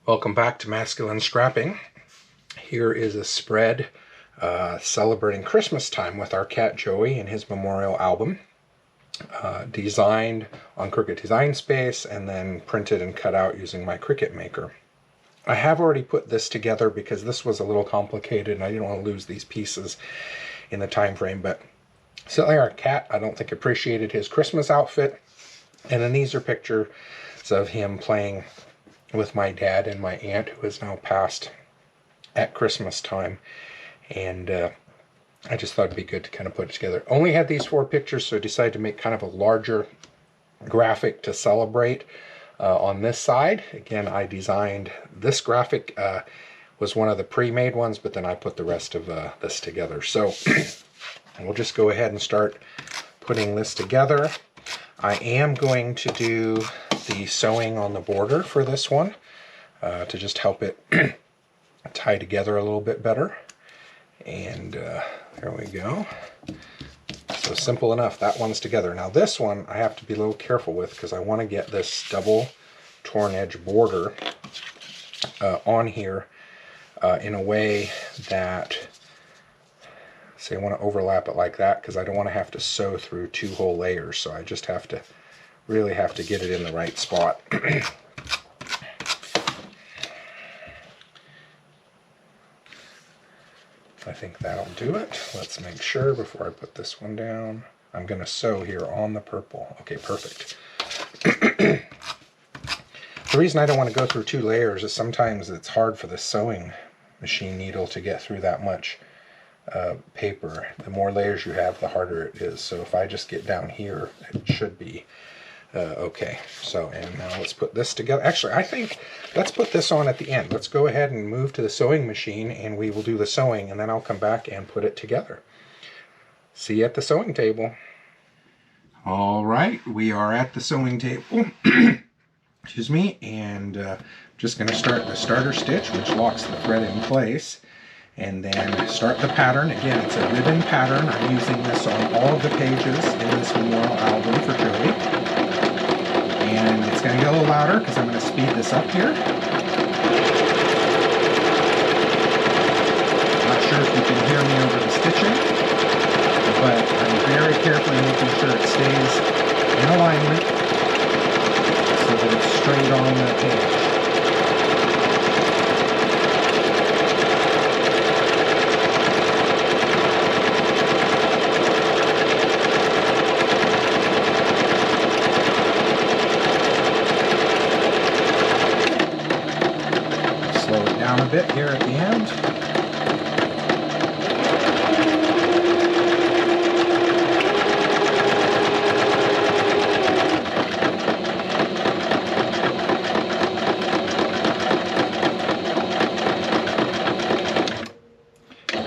Welcome back to Masculine Scrapping. Here is a spread celebrating Christmas time with our cat Joey and his memorial album. Designed on Cricut Design Space and then printed and cut out using my Cricut Maker. I have already put this together because this was a little complicated and I didn't want to lose these pieces in the time frame, but certainly our cat, I don't think, appreciated his Christmas outfit. And then these are pictures of him playing with my dad and my aunt, who is now passed, at Christmas time. And I just thought it'd be good to kind of put it together. Only had these 4 pictures, so I decided to make kind of a larger graphic to celebrate on this side. Again, I designed this graphic, was one of the pre-made ones, but then I put the rest of this together. So we'll just go ahead and start putting this together. I am going to do the sewing on the border for this one to just help it tie together a little bit better. And there we go. So simple enough. That one's together. Now this one I have to be a little careful with because I want to get this double torn edge border on here in a way that, say I want to overlap it like that because I don't want to have to sew through 2 whole layers. So I just have to really have to get it in the right spot. I think that'll do it. Let's make sure before I put this one down. I'm going to sew here on the purple. Okay, perfect. The reason I don't want to go through 2 layers is sometimes it's hard for the sewing machine needle to get through that much paper. The more layers you have, the harder it is. So if I just get down here, it should be okay. So, and now let's put this together. Actually, I think let's put this on at the end. Let's go ahead and move to the sewing machine and we will do the sewing and then I'll come back and put it together. See you at the sewing table. All right, we are at the sewing table. Excuse me, and just going to start the starter stitch, which locks the thread in place. And then start the pattern. Again, it's a ribbon pattern. I'm using this on all of the pages in this memorial album for Joey. And it's going to get a little louder because I'm going to speed this up here. Not sure if you can hear me over the stitching, but I'm very carefully making sure it stays in alignment so that it's straight on the page. A bit here at the end.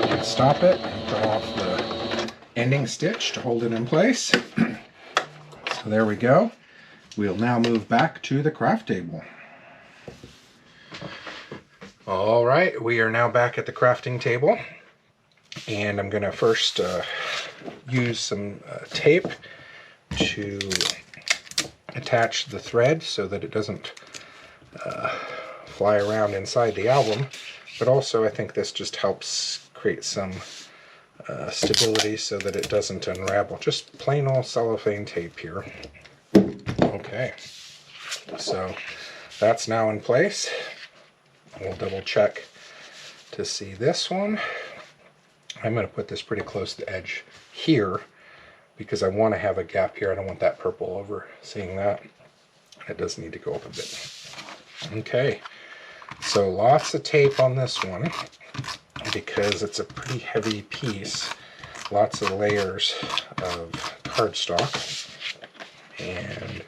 And stop it and put off the ending stitch to hold it in place. So there we go. We'll now move back to the craft table. All right, we are now back at the crafting table, and I'm going to first use some tape to attach the thread so that it doesn't fly around inside the album, but also I think this just helps create some stability so that it doesn't unravel. Just plain old cellophane tape here. Okay, so that's now in place. We'll double check to see this one. I'm going to put this pretty close to the edge here because I want to have a gap here. I don't want that purple over seeing that. It does need to go up a bit. Okay, so lots of tape on this one because it's a pretty heavy piece. Lots of layers of cardstock. And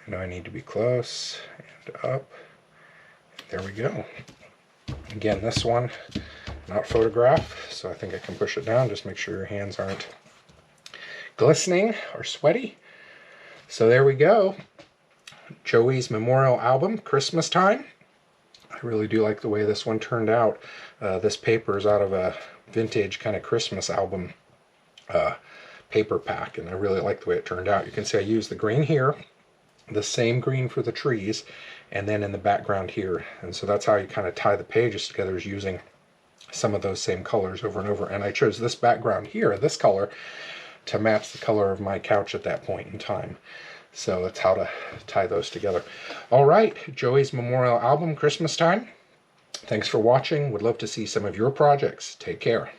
I know I need to be close and up. There we go. Again, this one, not photograph, so I think I can push it down. Just make sure your hands aren't glistening or sweaty. So there we go. Joey's memorial album, Christmas time. I really do like the way this one turned out. This paper is out of a vintage kind of Christmas album paper pack, and I really like the way it turned out. You can see I used the green here, the same green for the trees, and then in the background here. And so that's how you kind of tie the pages together, is using some of those same colors over and over. And I chose this background here, this color, to match the color of my couch at that point in time. So that's how to tie those together. All right, Joey's Memorial Album, Christmas time. Thanks for watching. Would love to see some of your projects. Take care.